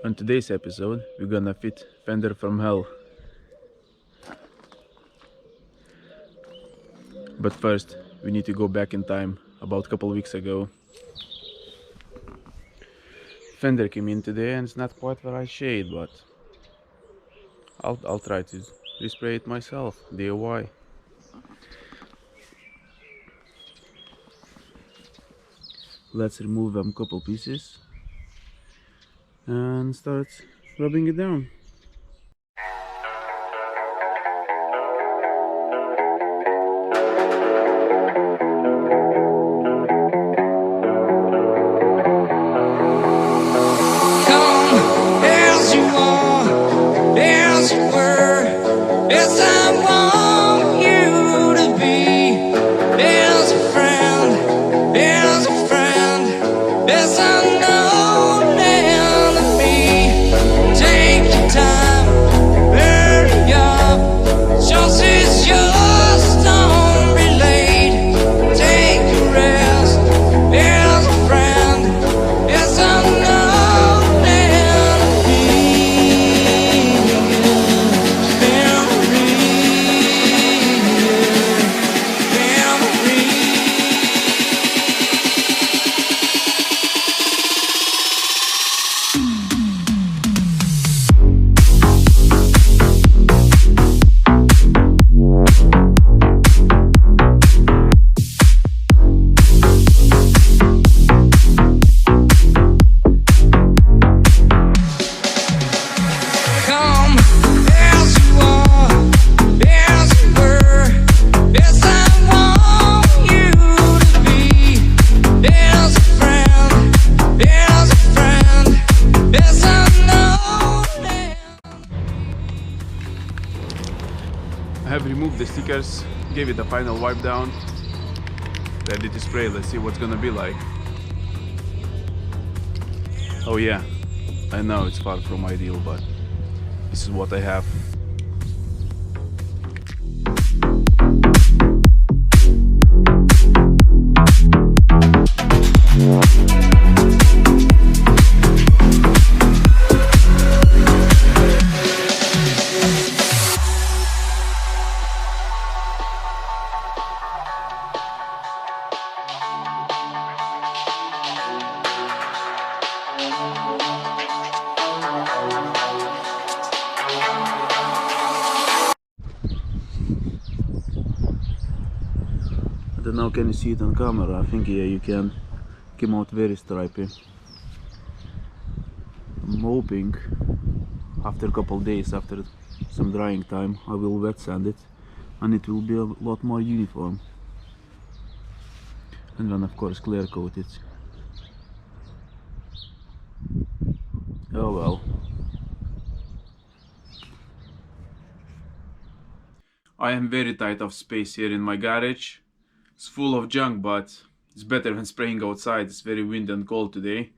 On today's episode, we're gonna fit fender from hell. But first, we need to go back in time, about a couple weeks ago. Fender came in today and it's not quite the right shade, but I'll try to respray it myself, DIY. Let's remove them couple pieces and start rubbing it down. I have removed the stickers, gave it a final wipe down, ready to spray. Let's see what's gonna be like. Oh yeah, I know it's far from ideal, but this is what I have. I don't know, can you see it on camera? I think yeah, you can. Came out very stripy. I'm hoping after a couple days, after some drying time, I will wet sand it and it will be a lot more uniform. And then of course clear coat it. Oh well. I am very tight of space here in my garage. It's full of junk, but it's better than spraying outside. It's very windy and cold today.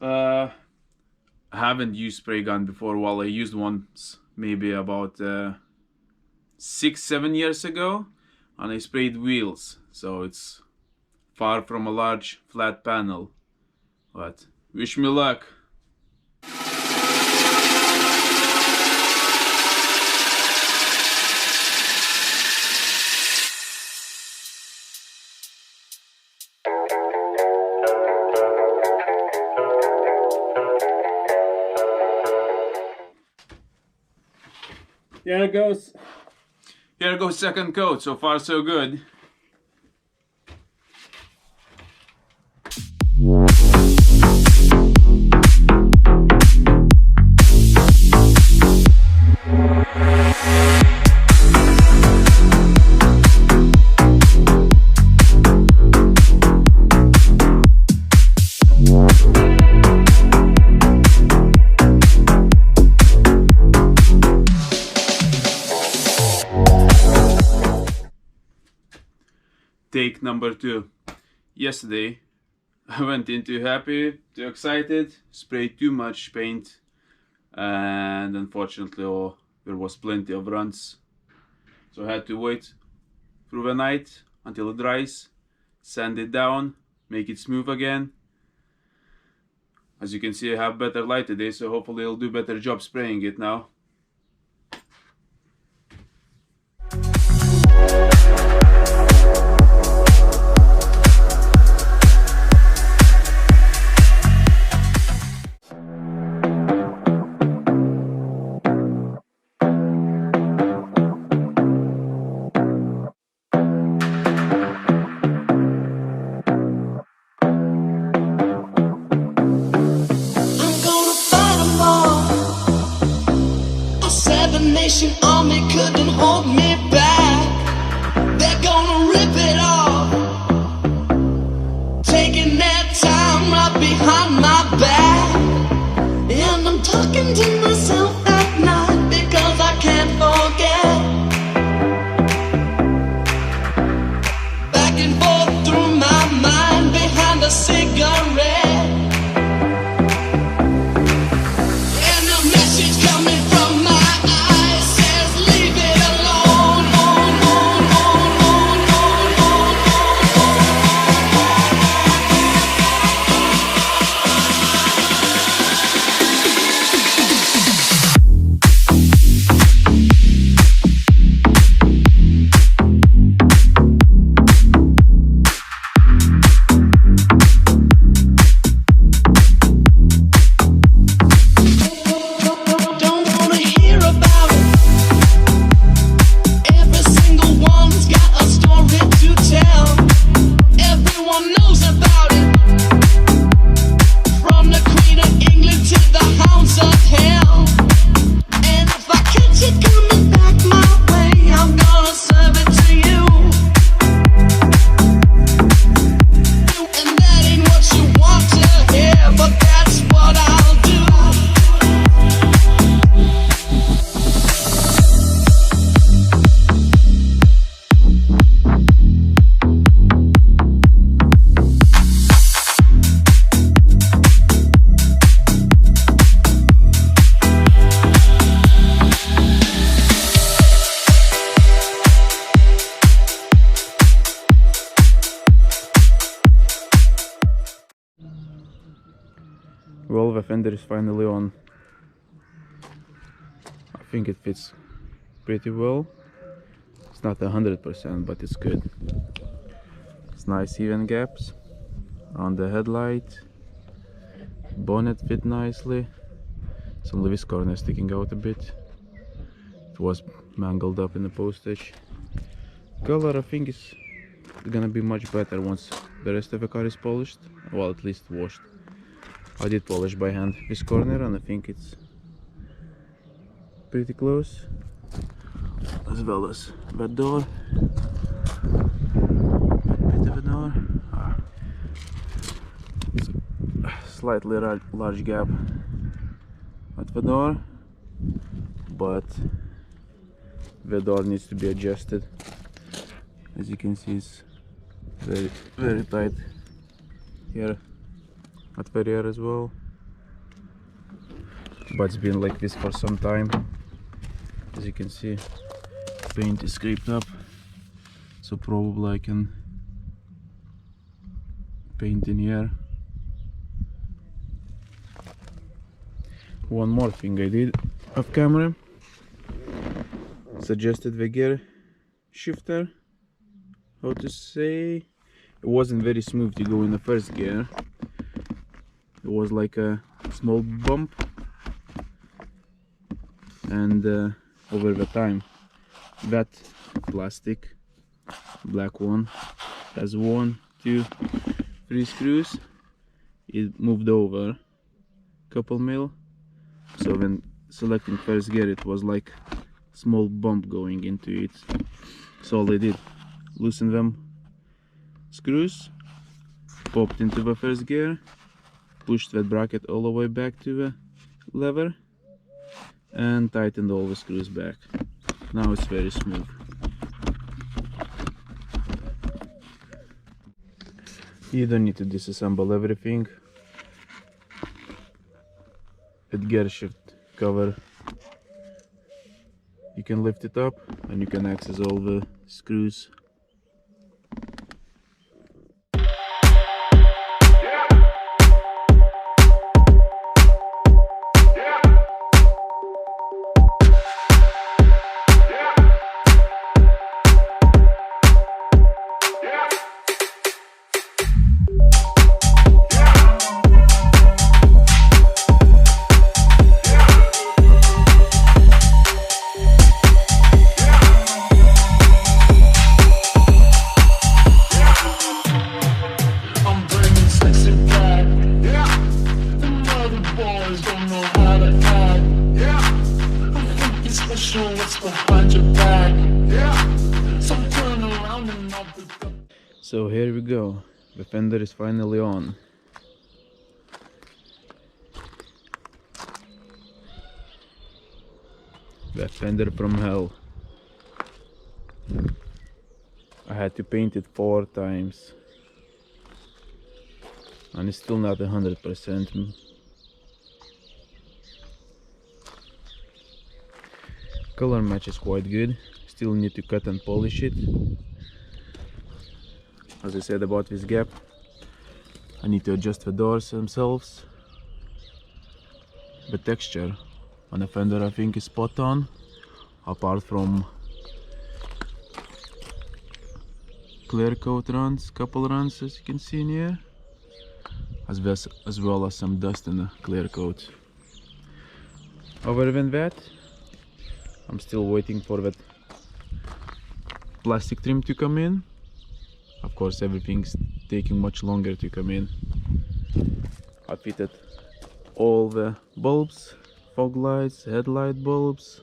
I haven't used spray gun before. Well, I used once maybe about 6-7 years ago, and I sprayed wheels, so it's far from a large flat panel, but wish me luck. Here it goes. Here goes second coat. So far so good. Take number 2. Yesterday I went in too happy, too excited, sprayed too much paint, and unfortunately there was plenty of runs, so I had to wait through the night until it dries, sand it down, make it smooth again. As you can see, I have better light today, so hopefully I'll do better job spraying it now. Nation army couldn't hold me back. They're gonna rip it off, taking their time right behind my back. And I'm talking to myself at night because I can't forget. Back and forth through my mind behind a cigarette. Well, the fender is finally on. I think it fits pretty well. It's not 100%, but it's good. It's nice even gaps around the headlight. Bonnet fit nicely. It's only this corner sticking out a bit. It was mangled up in the postage. Color, I think, is gonna be much better once the rest of the car is polished. Well, at least washed. I did polish by hand this corner and I think it's pretty close, as well as that door. Bit of a door. Slightly large gap at the door, but the door needs to be adjusted. As you can see, it's very tight here at the rear as well, but it's been like this for some time. As you can see, paint is scraped up, so probably I can paint in here. One more thing I did off camera, suggested the gear shifter. How to say, it wasn't very smooth to go in the first gear. It was like a small bump, and over the time that plastic black one has 1, 2, 3 screws. It moved over a couple mil, so when selecting first gear it was like small bump going into it. So all I did, loosen them screws, popped into the first gear, pushed that bracket all the way back to the lever, and tightened all the screws back. Now it's very smooth. You don't need to disassemble everything. With gear shift cover, you can lift it up and you can access all the screws. don't know how to act. I think it's special what's behind your back. So turn around and I'll be gone. So here we go. The fender is finally on. The fender from hell. I had to paint it 4 times. And it's still not 100%. Color match is quite good. Still need to cut and polish it. As I said about this gap, I need to adjust the doors themselves. The texture on the fender I think is spot on, apart from clear coat runs, couple runs as you can see in here, as well as some dust in the clear coat. Other than that, I'm still waiting for that plastic trim to come in. Of course, everything's taking much longer to come in. I fitted all the bulbs, fog lights, headlight bulbs.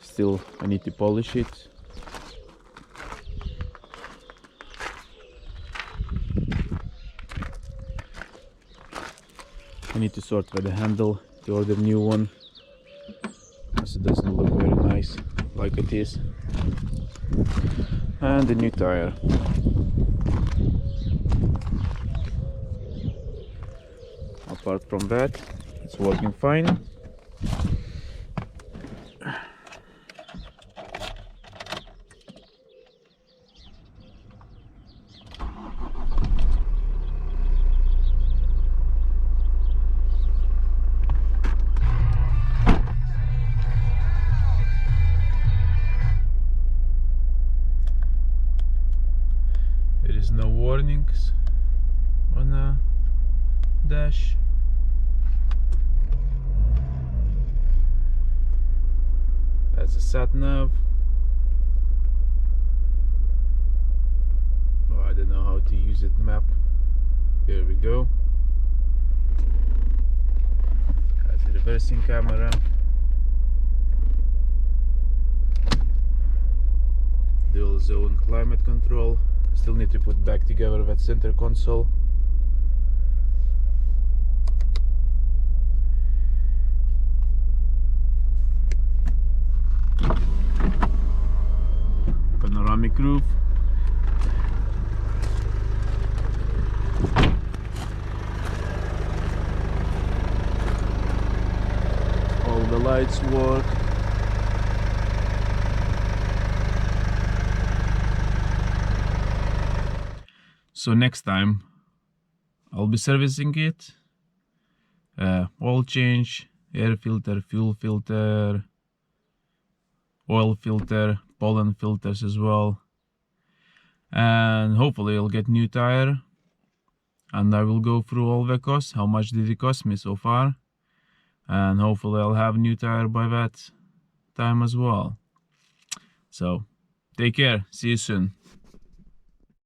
Still, I need to polish it. I need to sort with the handle to order a new one, as it doesn't look very nice like it is. And the new tire. Apart from that, it's working fine. There is no warnings on the dash. That's a sat nav. Oh, I don't know how to use it. Map. Here we go. Has a reversing camera. Dual zone climate control. Still need to put back together that center console. Panoramic roof. All the lights work. So next time I'll be servicing it. Oil change, air filter, fuel filter, oil filter, pollen filters as well. And hopefully I'll get new tire. And I will go through all the costs. How much did it cost me so far? And hopefully I'll have new tire by that time as well. So take care. See you soon.